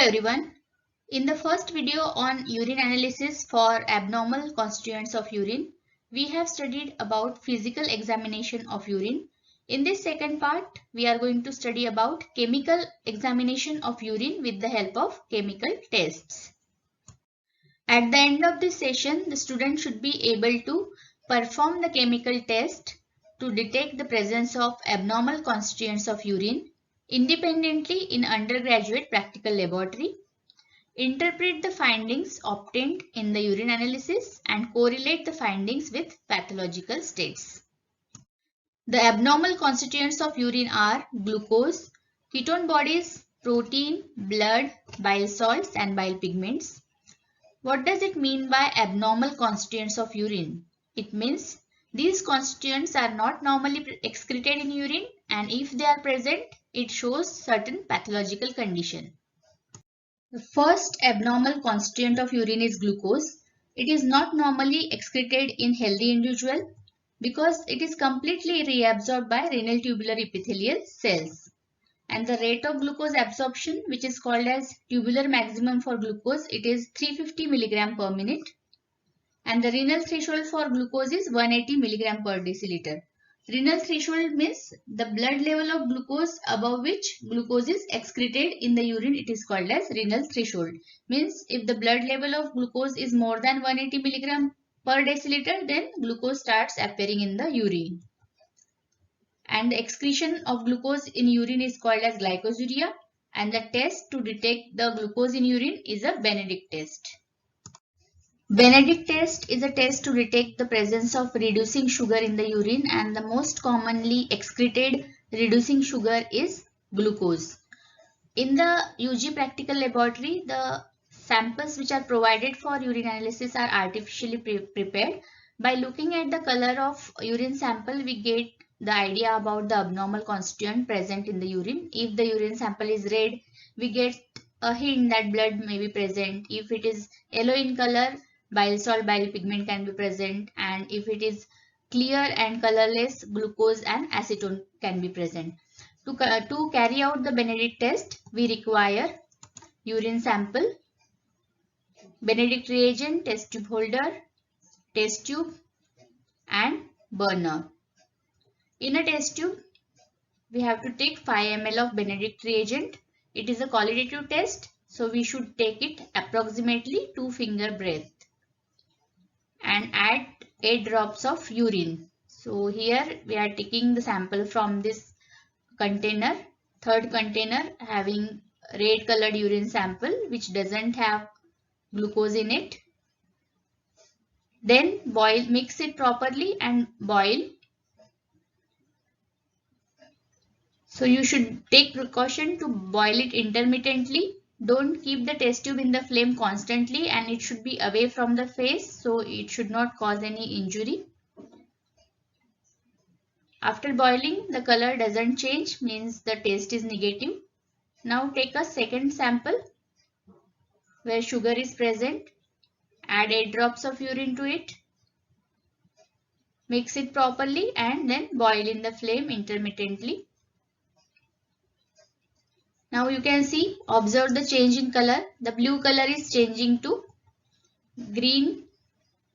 everyone. In the first video on urine analysis for abnormal constituents of urine, we have studied about physical examination of urine. In this second part, we are going to study about chemical examination of urine with the help of chemical tests. At the end of this session, the student should be able to perform the chemical test to detect the presence of abnormal constituents of urine independently in undergraduate practical laboratory, interpret the findings obtained in the urine analysis and correlate the findings with pathological states. The abnormal constituents of urine are glucose, ketone bodies, protein, blood, bile salts and bile pigments. What does it mean by abnormal constituents of urine? It means these constituents are not normally excreted in urine, and if they are present, it shows certain pathological condition. The first abnormal constituent of urine is glucose. It is not normally excreted in healthy individual because it is completely reabsorbed by renal tubular epithelial cells. And the rate of glucose absorption, which is called as tubular maximum for glucose, it is 350 mg per minute. And the renal threshold for glucose is 180 mg per deciliter. Renal threshold means the blood level of glucose above which glucose is excreted in the urine. It is called as renal threshold. Means if the blood level of glucose is more than 180 mg per deciliter, then glucose starts appearing in the urine. And the excretion of glucose in urine is called as glycosuria, and the test to detect the glucose in urine is a Benedict test. Benedict test is a test to detect the presence of reducing sugar in the urine, and the most commonly excreted reducing sugar is glucose. In the UG practical laboratory, the samples which are provided for urine analysis are artificially prepared. By looking at the color of urine sample, we get the idea about the abnormal constituent present in the urine. If the urine sample is red, we get a hint that blood may be present. If it is yellow in color, bile salt, bile pigment can be present, and if it is clear and colorless, glucose and acetone can be present. To carry out the Benedict test, we require urine sample, Benedict reagent, test tube holder, test tube and burner. In a test tube, we have to take 5 ml of Benedict reagent. It is a qualitative test, so we should take it approximately 2 finger breadth. And add 8 drops of urine. So here we are taking the sample from this container, third container having red colored urine sample which doesn't have glucose in it. Then mix it properly and boil. So you should take precaution to boil it intermittently. Don't keep the test tube in the flame constantly, and it should be away from the face so it should not cause any injury. After boiling, the color doesn't change, means the taste is negative. Now take a second sample where sugar is present. Add 8 drops of urine to it. Mix it properly and then boil in the flame intermittently. Now you can see, observe the change in color. The blue color is changing to green.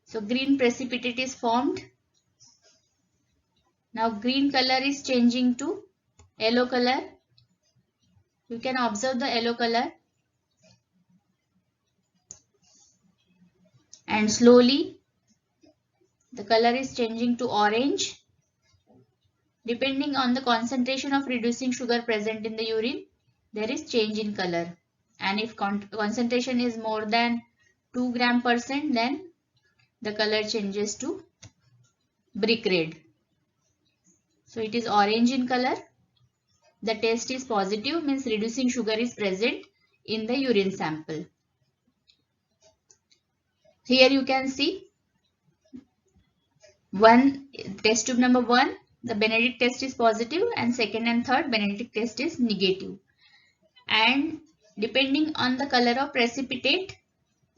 So green precipitate is formed. Now green color is changing to yellow color. You can observe the yellow color. And slowly the color is changing to orange. Depending on the concentration of reducing sugar present in the urine, there is change in color, and if concentration is more than 2 gram%, then the color changes to brick red. So it is orange in color. The test is positive, means reducing sugar is present in the urine sample. Here you can see test tube number 1, the Benedict test is positive, and second and third Benedict test is negative. And depending on the color of precipitate,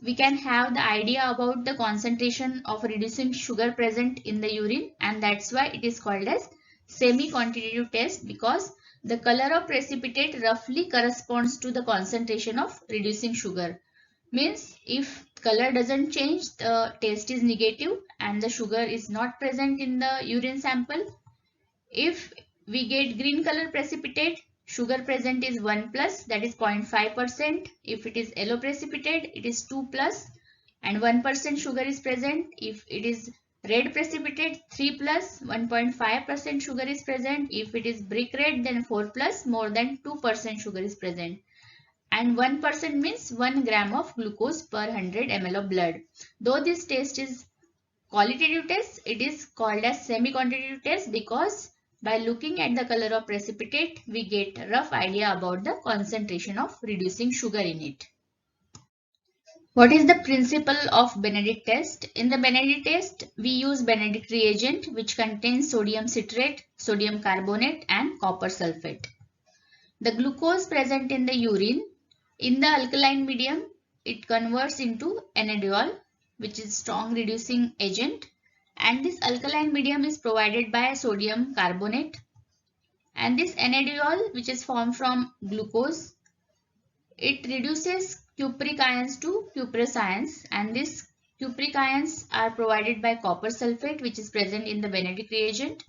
we can have the idea about the concentration of reducing sugar present in the urine, and that's why it is called as semi-quantitative test, because The color of precipitate roughly corresponds to the concentration of reducing sugar. Means if color doesn't change, the taste is negative and the sugar is not present in the urine sample. If we get green color precipitate, sugar present is 1 plus, that is 0.5%. If it is yellow precipitate, it is 2 plus and 1% sugar is present. If it is red precipitate, 3 plus, 1.5% sugar is present. If it is brick red, then 4 plus, more than 2% sugar is present. And 1% means 1 gram of glucose per 100 ml of blood. Though this test is qualitative test, it is called as semi-quantitative test because by looking at the color of precipitate, we get a rough idea about the concentration of reducing sugar in it. What is the principle of Benedict test? In the Benedict test, we use Benedict reagent which contains sodium citrate, sodium carbonate and copper sulfate. The glucose present in the urine, in the alkaline medium, it converts into enediol, which is strong reducing agent, and this alkaline medium is provided by sodium carbonate, and this enediol, which is formed from glucose, it reduces cupric ions to cuprous ions, and these cupric ions are provided by copper sulfate, which is present in the Benedict reagent.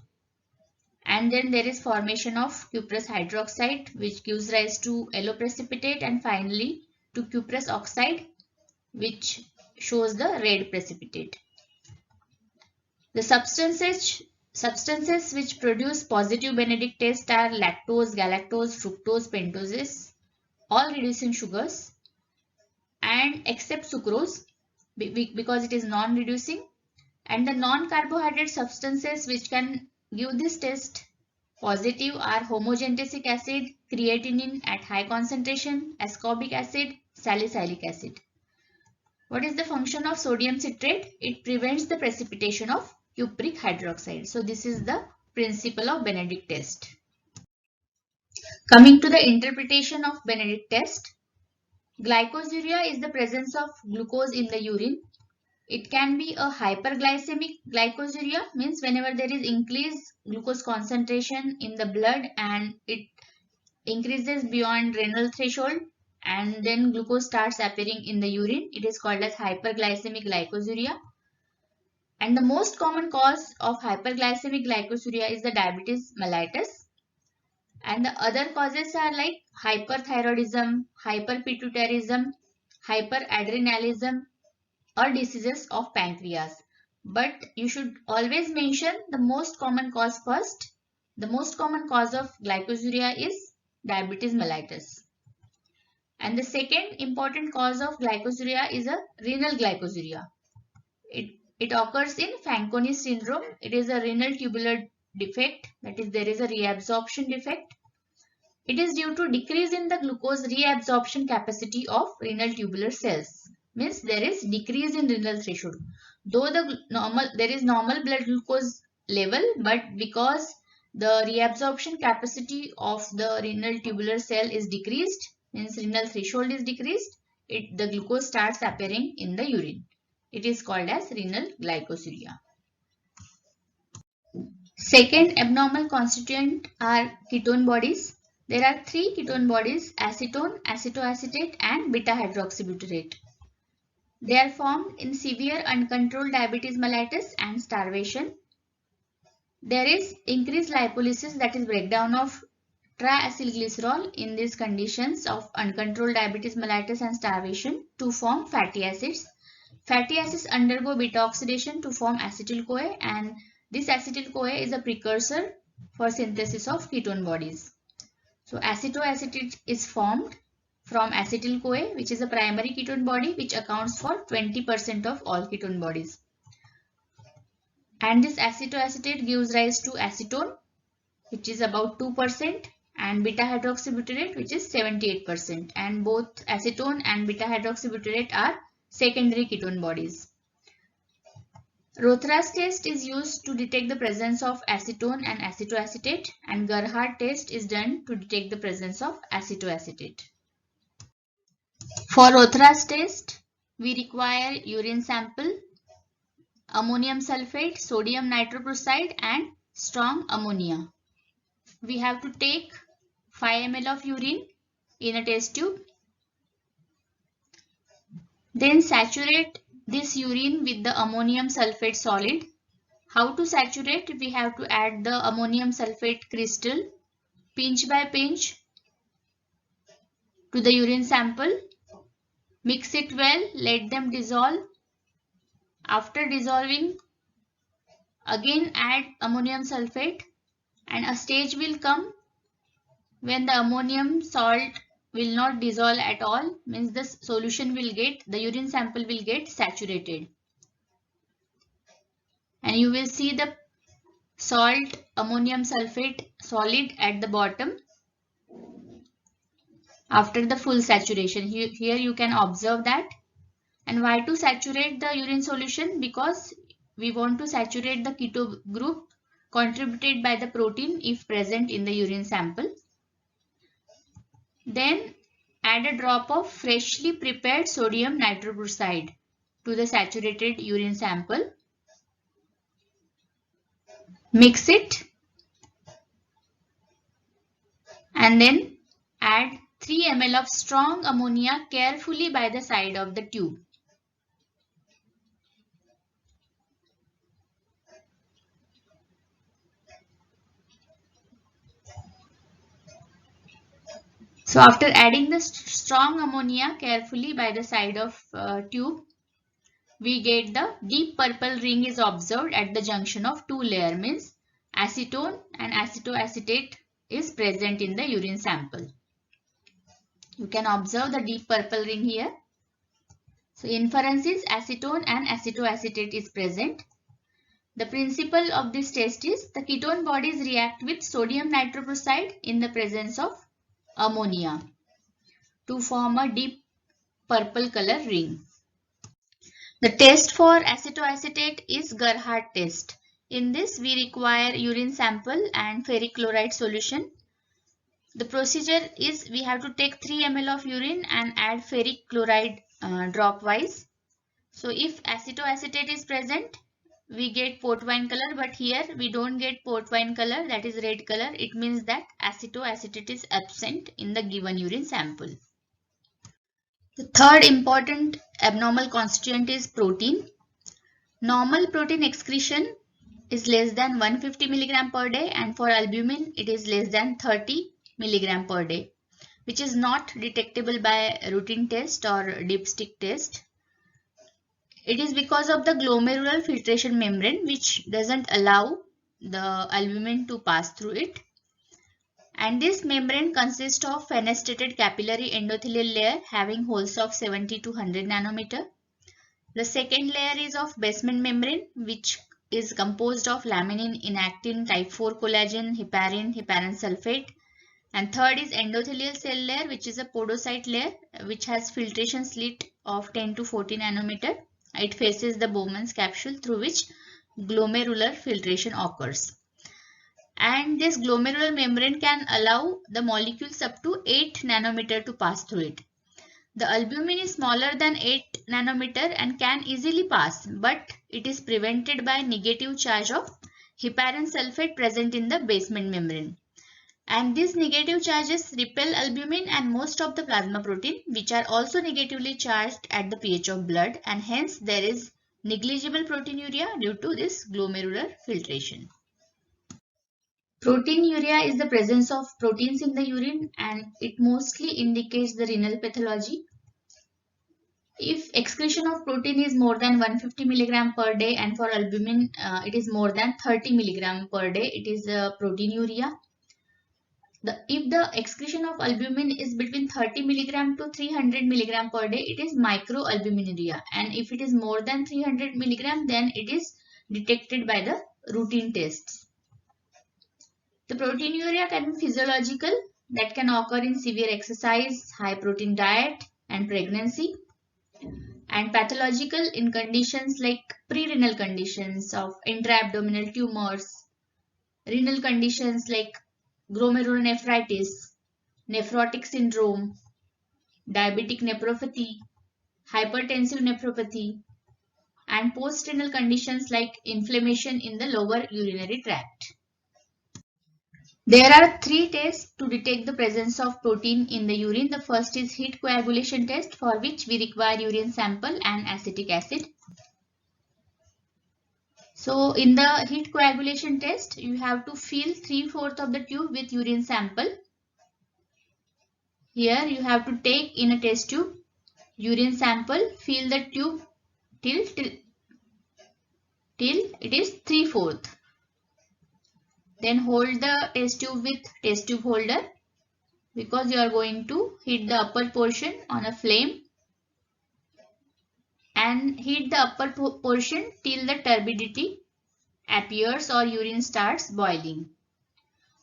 And then there is formation of cuprous hydroxide, which gives rise to yellow precipitate, and finally to cuprous oxide, which shows the red precipitate. The substances which produce positive Benedict test are lactose, galactose, fructose, pentoses, all reducing sugars, and except sucrose because it is non-reducing. And the non-carbohydrate substances which can give this test positive are homogenesic acid, creatinine at high concentration, ascorbic acid, salicylic acid. What is the function of sodium citrate? It prevents the precipitation of cupric hydroxide. So this is the principle of Benedict test. Coming to the interpretation of Benedict test, glycosuria is the presence of glucose in the urine. It can be a hyperglycemic glycosuria, means whenever there is increased glucose concentration in the blood and it increases beyond renal threshold and then glucose starts appearing in the urine, it is called as hyperglycemic glycosuria. And the most common cause of hyperglycemic glycosuria is the diabetes mellitus. And the other causes are like hyperthyroidism, hyperpituitarism, hyperadrenalism, or diseases of pancreas. But you should always mention the most common cause first. The most common cause of glycosuria is diabetes mellitus. And the second important cause of glycosuria is a renal glycosuria. It occurs in Fanconi syndrome. It is a renal tubular defect, that is there is a reabsorption defect. It is due to decrease in the glucose reabsorption capacity of renal tubular cells. Means there is decrease in renal threshold. Though there is normal blood glucose level, but because the reabsorption capacity of the renal tubular cell is decreased, means renal threshold is decreased, the glucose starts appearing in the urine. It is called as renal glycosuria. Second abnormal constituent are ketone bodies. There are 3 ketone bodies: acetone, acetoacetate and beta hydroxybutyrate. They are formed in severe uncontrolled diabetes mellitus and starvation. There is increased lipolysis, that is breakdown of triacylglycerol in these conditions of uncontrolled diabetes mellitus and starvation to form fatty acids. Fatty acids undergo beta oxidation to form acetyl-CoA, and this acetyl-CoA is a precursor for synthesis of ketone bodies. So acetoacetate is formed from acetyl-CoA, which is a primary ketone body which accounts for 20% of all ketone bodies. And this acetoacetate gives rise to acetone, which is about 2%, and beta hydroxybutyrate, which is 78%. And both acetone and beta hydroxybutyrate are secondary ketone bodies. Rothera's test is used to detect the presence of acetone and acetoacetate, and Gerhardt test is done to detect the presence of acetoacetate. For Rothera's test, we require urine sample, ammonium sulfate, sodium nitroprusside and strong ammonia. We have to take 5 ml of urine in a test tube. Then saturate this urine with the ammonium sulfate solid. How to saturate? We have to add the ammonium sulfate crystal pinch by pinch to the urine sample. Mix it well, let them dissolve. After dissolving, again add ammonium sulfate, and a stage will come when the ammonium salt will not dissolve at all, means the urine sample will get saturated. And you will see the salt ammonium sulfate solid at the bottom after the full saturation. Here you can observe that. And why to saturate the urine solution? Because we want to saturate the keto group contributed by the protein if present in the urine sample. Then add a drop of freshly prepared sodium nitroprusside to the saturated urine sample. Mix it and then add 3 ml of strong ammonia carefully by the side of the tube. So after adding the strong ammonia carefully by the side of tube, we get the deep purple ring is observed at the junction of two layers, means acetone and acetoacetate is present in the urine sample. You can observe the deep purple ring here. So inference is acetone and acetoacetate is present. The principle of this test is the ketone bodies react with sodium nitroprusside in the presence of ammonia to form a deep purple color ring. The test for acetoacetate is Gerhardt test. In this we require urine sample and ferric chloride solution. The procedure is we have to take 3 ml of urine and add ferric chloride drop wise. So if acetoacetate is present, we get port wine color, but here we don't get port wine color, that is red color. It means that acetoacetate is absent in the given urine sample. The third important abnormal constituent is protein. Normal protein excretion is less than 150 mg per day, and for albumin it is less than 30 mg per day, which is not detectable by routine test or dipstick test. It is because of the glomerular filtration membrane which doesn't allow the albumin to pass through it. And this membrane consists of fenestrated capillary endothelial layer having holes of 70 to 100 nanometer. The second layer is of basement membrane, which is composed of laminin, inactin, type 4 collagen, heparin, heparan sulfate. And third is endothelial cell layer, which is a podocyte layer which has filtration slit of 10 to 40 nanometer. It faces the Bowman's capsule through which glomerular filtration occurs. And this glomerular membrane can allow the molecules up to 8 nanometer to pass through it. The albumin is smaller than 8 nanometer and can easily pass, but it is prevented by negative charge of heparan sulfate present in the basement membrane. And these negative charges repel albumin and most of the plasma protein, which are also negatively charged at the pH of blood, and hence there is negligible proteinuria due to this glomerular filtration. Proteinuria is the presence of proteins in the urine, and it mostly indicates the renal pathology. If excretion of protein is more than 150 mg per day, and for albumin it is more than 30 mg per day, it is proteinuria. If the excretion of albumin is between 30 mg to 300 mg per day, it is microalbuminuria, and if it is more than 300 mg, then it is detected by the routine tests. The proteinuria can be physiological, that can occur in severe exercise, high protein diet and pregnancy, and pathological in conditions like pre-renal conditions of intra-abdominal tumors, renal conditions like glomerulonephritis, nephrotic syndrome, diabetic nephropathy, hypertensive nephropathy, and post-renal conditions like inflammation in the lower urinary tract. There are three tests to detect the presence of protein in the urine. The first is heat coagulation test, for which we require urine sample and acetic acid. So in the heat coagulation test, you have to fill 3/4 of the tube with urine sample. Here you have to take in a test tube urine sample, fill the tube till it is 3/4. Then hold the test tube with test tube holder, because you are going to heat the upper portion on a flame and heat the upper portion till the turbidity appears or urine starts boiling.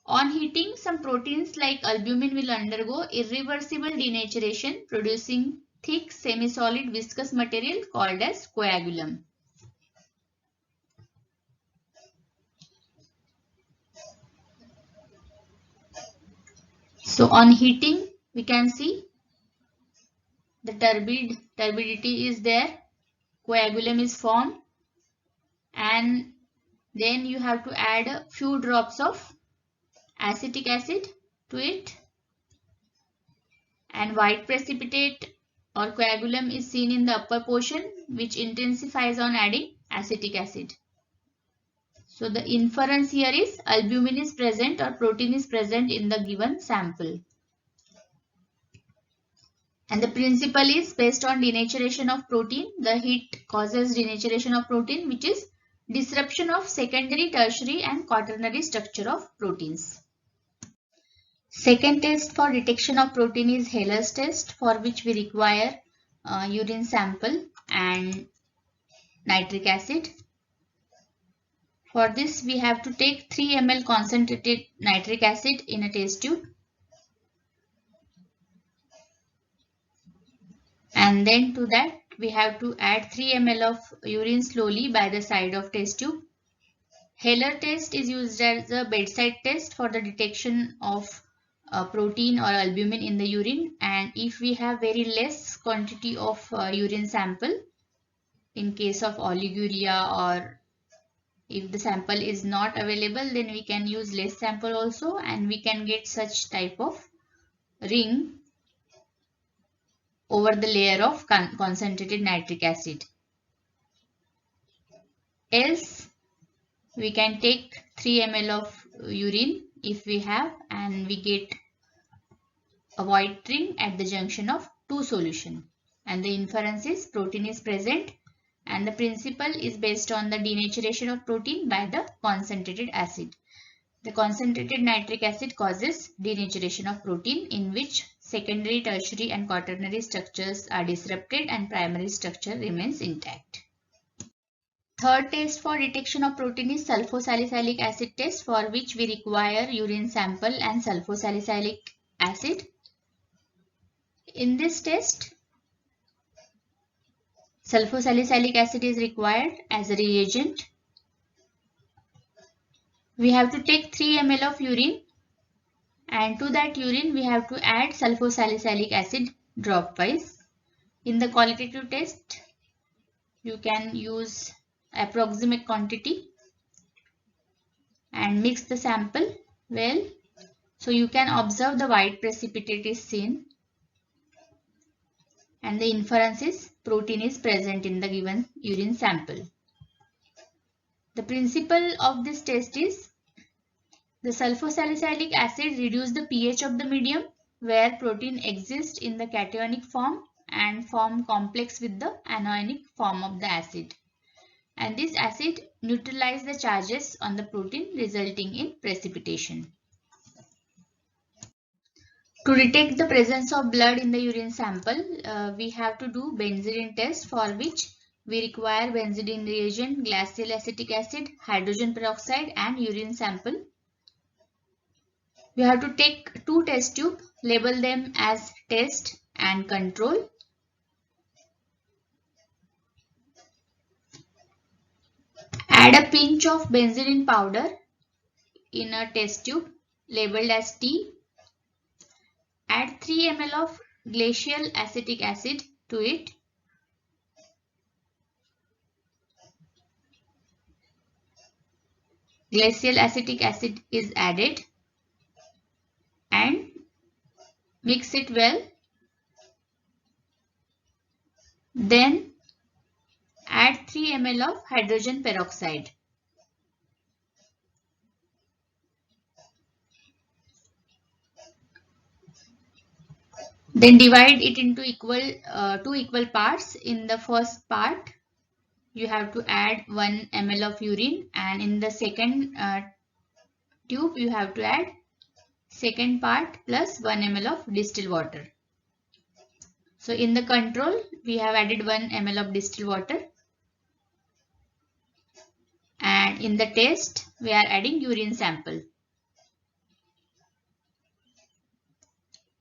On heating, some proteins like albumin will undergo irreversible denaturation, producing thick semi-solid viscous material called as coagulum. So on heating, we can see the turbidity is there, coagulum is formed, and then you have to add a few drops of acetic acid to it, and white precipitate or coagulum is seen in the upper portion, which intensifies on adding acetic acid. So the inference here is albumin is present or protein is present in the given sample. And the principle is based on denaturation of protein. The heat causes denaturation of protein, which is disruption of secondary, tertiary and quaternary structure of proteins. Second test for detection of protein is Haller's test, for which we require urine sample and nitric acid. For this, we have to take 3 ml concentrated nitric acid in a test tube, and then to that we have to add 3 ml of urine slowly by the side of test tube. Haller test is used as a bedside test for the detection of protein or albumin in the urine, and if we have very less quantity of urine sample, in case of oliguria, or if the sample is not available, then we can use less sample also, and we can get such type of ring over the layer of concentrated nitric acid. Else we can take 3 ml of urine if we have, and we get a white ring at the junction of two solutions, and the inference is protein is present, and the principle is based on the denaturation of protein by the concentrated acid. The concentrated nitric acid causes denaturation of protein, in which secondary, tertiary and quaternary structures are disrupted and primary structure remains intact. Third test for detection of protein is sulfosalicylic acid test, for which we require urine sample and sulfosalicylic acid. In this test, sulfosalicylic acid is required as a reagent. We have to take 3 ml of urine, and to that urine we have to add sulfosalicylic acid dropwise. In the qualitative test, you can use approximate quantity and mix the sample well, so you can observe the white precipitate is seen, and the inference is protein is present in the given urine sample. The principle of this test is the sulfosalicylic acid reduces the pH of the medium where protein exists in the cationic form and form complex with the anionic form of the acid, and this acid neutralizes the charges on the protein, resulting in precipitation. To detect the presence of blood in the urine sample, we have to do benzidine test, for which we require benzidine reagent, glacial acetic acid, hydrogen peroxide and urine sample. We have to take 2 test tubes, label them as test and control. Add a pinch of benzidine powder in a test tube labeled as T. Add 3 ml of glacial acetic acid to it. Glacial acetic acid is added. Mix it well. Then add 3 ml of hydrogen peroxide. Then divide it into two equal parts. In the first part, you have to add 1 ml of urine, and in the second tube, you have to add second part plus 1 ml of distilled water. So in the control, we have added 1 ml of distilled water, and in the test, we are adding urine sample.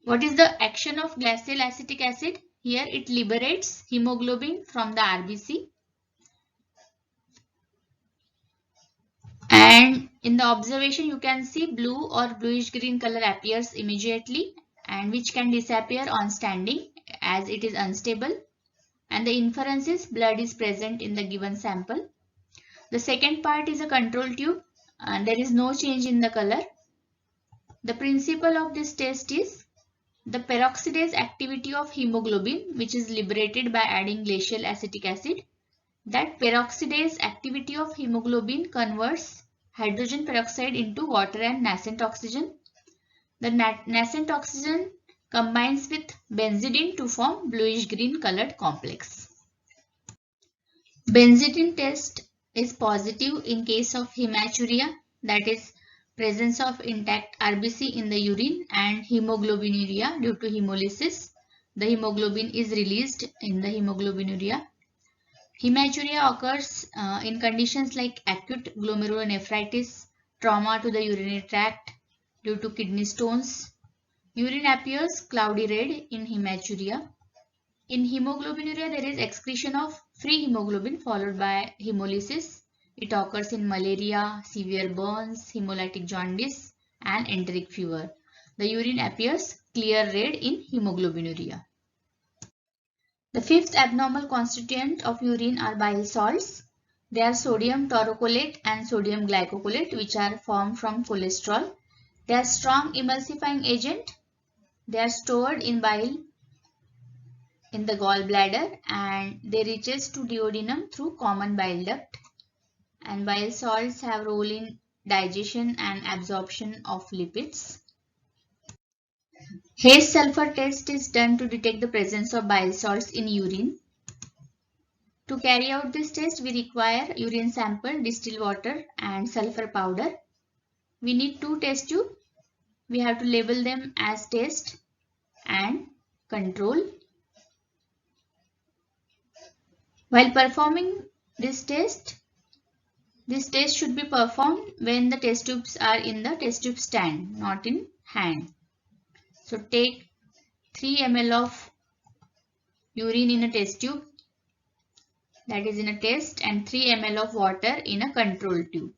What is the action of glacial acetic acid? Here it liberates hemoglobin from the RBC. And in the observation, you can see blue or bluish green color appears immediately, and which can disappear on standing as it is unstable. And the inference is blood is present in the given sample. The second part is a control tube, and there is no change in the color. The principle of this test is the peroxidase activity of hemoglobin, which is liberated by adding glacial acetic acid. That peroxidase activity of hemoglobin converts hydrogen peroxide into water and nascent oxygen. The nascent oxygen combines with benzidine to form bluish green colored complex. Benzidine test is positive in case of hematuria, that is presence of intact RBC in the urine, and hemoglobinuria due to hemolysis. The hemoglobin is released in the hemoglobinuria. Hematuria occurs in conditions like acute glomerulonephritis, trauma to the urinary tract due to kidney stones. Urine appears cloudy red in hematuria. In hemoglobinuria, there is excretion of free hemoglobin followed by hemolysis. It occurs in malaria, severe burns, hemolytic jaundice, and enteric fever. The urine appears clear red in hemoglobinuria. The fifth abnormal constituent of urine are bile salts. They are sodium taurocholate and sodium glycocholate, which are formed from cholesterol. They are strong emulsifying agent. They are stored in bile in the gallbladder, and they reaches to duodenum through common bile duct. And bile salts have role in digestion and absorption of lipids. Haze sulfur test is done to detect the presence of bile salts in urine. To carry out this test, we require urine sample, distilled water, and sulfur powder. We need 2 test tubes. We have to label them as test and control. While performing this test should be performed when the test tubes are in the test tube stand, not in hand. So take 3 ml of urine in a test tube, that is in a test, and 3 ml of water in a control tube.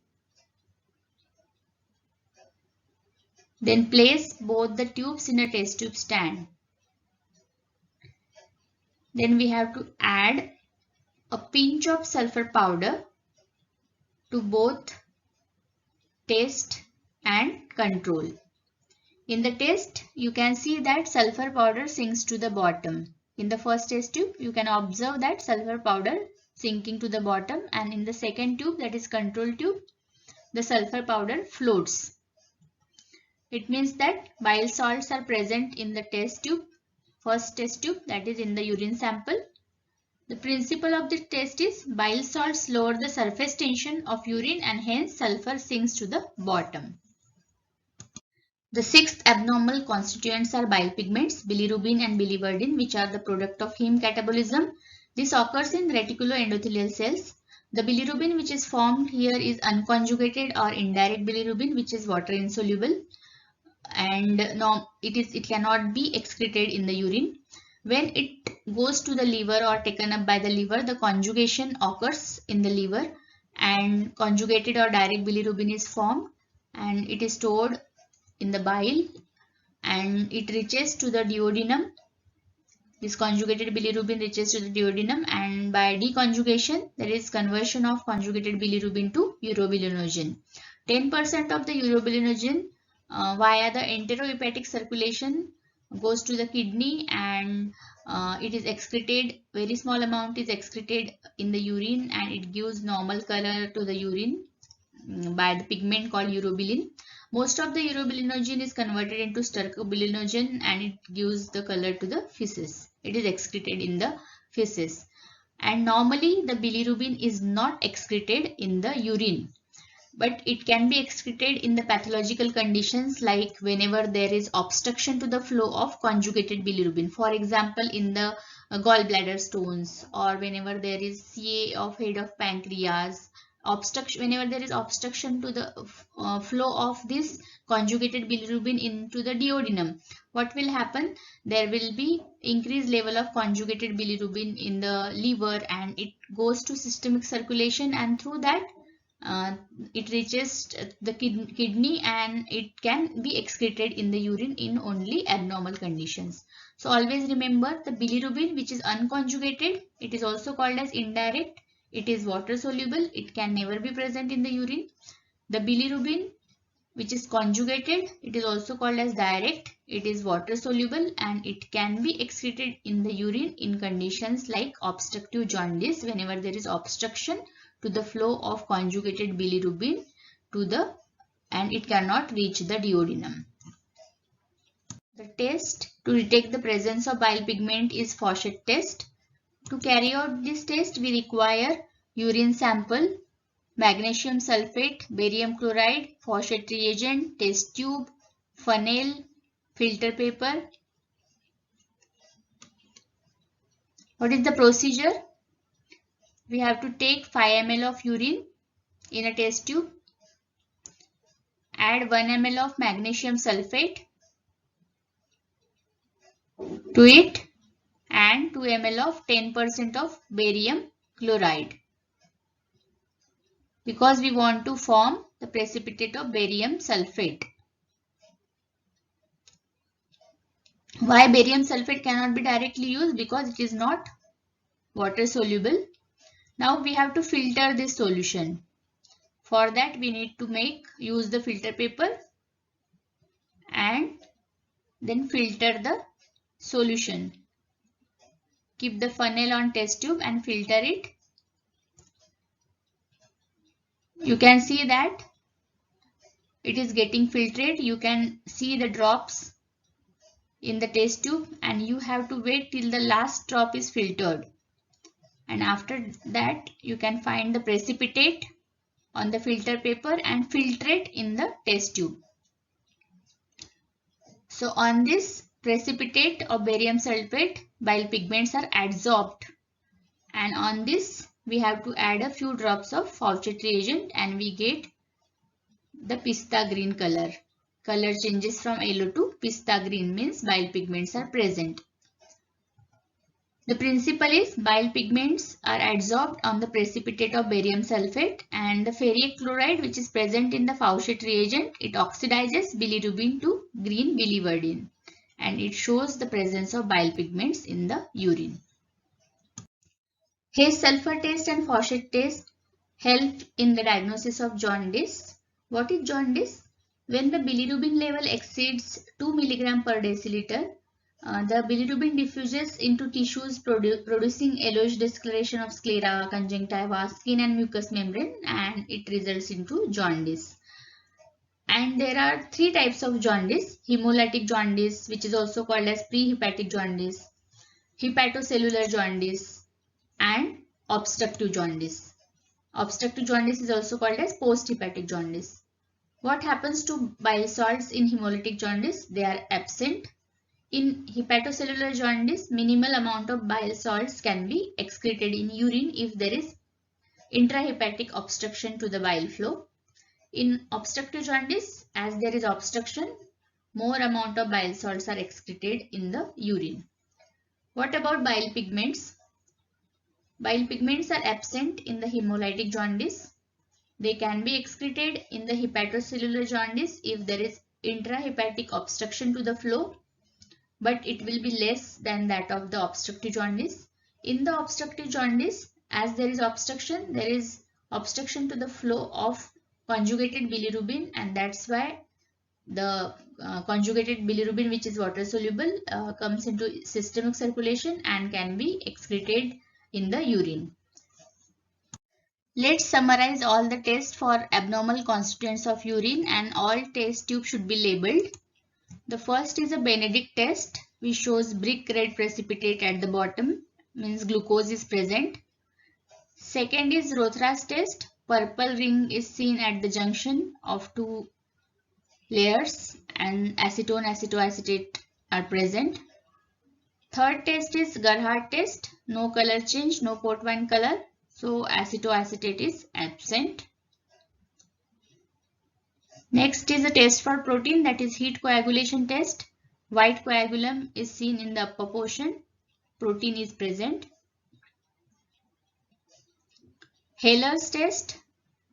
Then place both the tubes in a test tube stand. Then we have to add a pinch of sulfur powder to both test and control. In the test, you can see that sulfur powder sinks to the bottom. In the first test tube, you can observe that sulfur powder sinking to the bottom, and in the second tube, that is control tube, the sulfur powder floats. It means that bile salts are present in the test tube, first test tube, that is in the urine sample. The principle of the test is bile salts lower the surface tension of urine, and hence sulfur sinks to the bottom. The sixth abnormal constituents are bile pigments, bilirubin and biliverdin, which are the product of heme catabolism. This occurs in reticuloendothelial cells. The bilirubin which is formed here is unconjugated or indirect bilirubin, which is water insoluble, and it cannot be excreted in the urine. When it goes to the liver or taken up by the liver, the conjugation occurs in the liver, and conjugated or direct bilirubin is formed, and it is stored in the bile, and it reaches to the duodenum. This conjugated bilirubin reaches to the duodenum, and by deconjugation, there is conversion of conjugated bilirubin to urobilinogen. 10% of the urobilinogen via the enterohepatic circulation goes to the kidney, and it is excreted. Very small amount is excreted in the urine, and it gives normal color to the urine by the pigment called urobilin. Most of the urobilinogen is converted into stercobilinogen, and it gives the color to the feces. It is excreted in the feces. And normally the bilirubin is not excreted in the urine, but it can be excreted in the pathological conditions, like whenever there is obstruction to the flow of conjugated bilirubin. For example, in the gallbladder stones, or whenever there is CA of head of pancreas, obstruction, whenever there is obstruction to the flow of this conjugated bilirubin into the duodenum, what will happen? There will be increased level of conjugated bilirubin in the liver, and it goes to systemic circulation, and through that it reaches the kidney, and it can be excreted in the urine in only abnormal conditions. So always remember, the bilirubin which is unconjugated, it is also called as indirect. It is water soluble. It can never be present in the urine. The bilirubin which is conjugated, it is also called as direct. It is water soluble, and it can be excreted in the urine in conditions like obstructive jaundice, whenever there is obstruction to the flow of conjugated bilirubin to the, and it cannot reach the duodenum. The test to detect the presence of bile pigment is Faucett test. To carry out this test, we require urine sample, magnesium sulfate, barium chloride, Faucett reagent, test tube, funnel, filter paper. What is the procedure? We have to take 5 ml of urine in a test tube, add 1 ml of magnesium sulfate to it, and 2 ml of 10% of barium chloride, because we want to form the precipitate of barium sulfate. Why barium sulfate cannot be directly used? Because it is not water soluble. Now we have to filter this solution. For that we need to use the filter paper and then filter the solution. Keep the funnel on test tube and filter it. You can see that it is getting filtered. You can see the drops in the test tube, and you have to wait till the last drop is filtered. And after that you can find the precipitate on the filter paper and filter it in the test tube. So on this precipitate of barium sulfate, bile pigments are adsorbed, and on this we have to add a few drops of Faucett reagent, and we get the pista green color. Color changes from yellow to pista green, means bile pigments are present. The principle is bile pigments are adsorbed on the precipitate of barium sulfate, and the ferric chloride which is present in the Faucett reagent, it oxidizes bilirubin to green biliverdin, and it shows the presence of bile pigments in the urine. His sulfur test and Faucett test help in the diagnosis of jaundice. What is jaundice? When the bilirubin level exceeds 2 mg per deciliter, the bilirubin diffuses into tissues producing yellowish discoloration of sclera, conjunctiva, skin and mucous membrane, and it results into jaundice. And there are 3 types of jaundice: hemolytic jaundice, which is also called as prehepatic jaundice, hepatocellular jaundice, and obstructive jaundice. Obstructive jaundice is also called as posthepatic jaundice. What happens to bile salts in hemolytic jaundice? They are absent. In hepatocellular jaundice, minimal amount of bile salts can be excreted in urine if there is intrahepatic obstruction to the bile flow. In obstructive jaundice, as there is obstruction, more amount of bile salts are excreted in the urine. What about bile pigments? Bile pigments are absent in the hemolytic jaundice. They can be excreted in the hepatocellular jaundice if there is intrahepatic obstruction to the flow, but it will be less than that of the obstructive jaundice. In the obstructive jaundice, as there is obstruction to the flow of conjugated bilirubin, and that's why The conjugated bilirubin, which is water soluble, comes into systemic circulation and can be excreted in the urine. Let's summarize all the tests for abnormal constituents of urine, and all test tubes should be labeled. The first is a Benedict test, which shows brick red precipitate at the bottom, means glucose is present. Second is Rothra's test. Purple ring is seen at the junction of two layers and acetone acetoacetate are present. Third test is Gerhardt test. No color change, no port wine color, so acetoacetate is absent. Next is a test for protein, that is heat coagulation test. White coagulum is seen in the upper portion. Protein is present. Haller's test.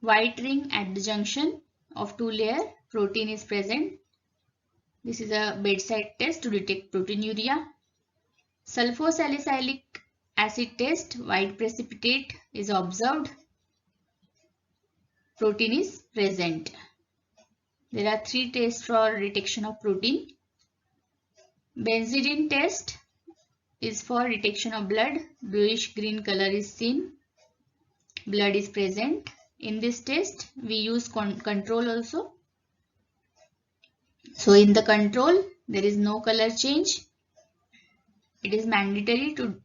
White ring at the junction of two layers. Protein is present. This is a bedside test to detect proteinuria. Sulfosalicylic acid test. White precipitate is observed. Protein is present. There are three tests for detection of protein. Benzidine test is for detection of blood. Bluish green color is seen. Blood is present. In this test, we use control also. So in the control, there is no color change. It is mandatory to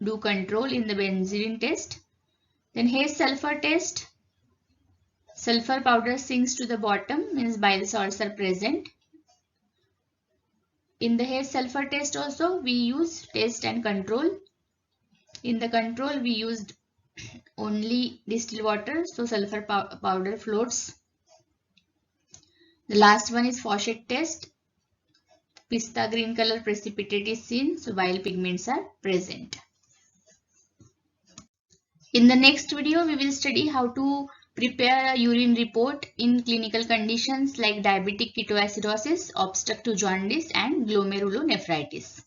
do control in the benzidine test. Then Hayes sulfur test. Sulfur powder sinks to the bottom, means bile salts are present. In the Hayes sulfur test also, we use test and control. In the control, we used only distilled water, so sulfur powder floats. The last one is Fawcett test. Pista green color precipitate is seen, so bile pigments are present. In the next video, we will study how to prepare a urine report in clinical conditions like diabetic ketoacidosis, obstructive jaundice, and glomerulonephritis.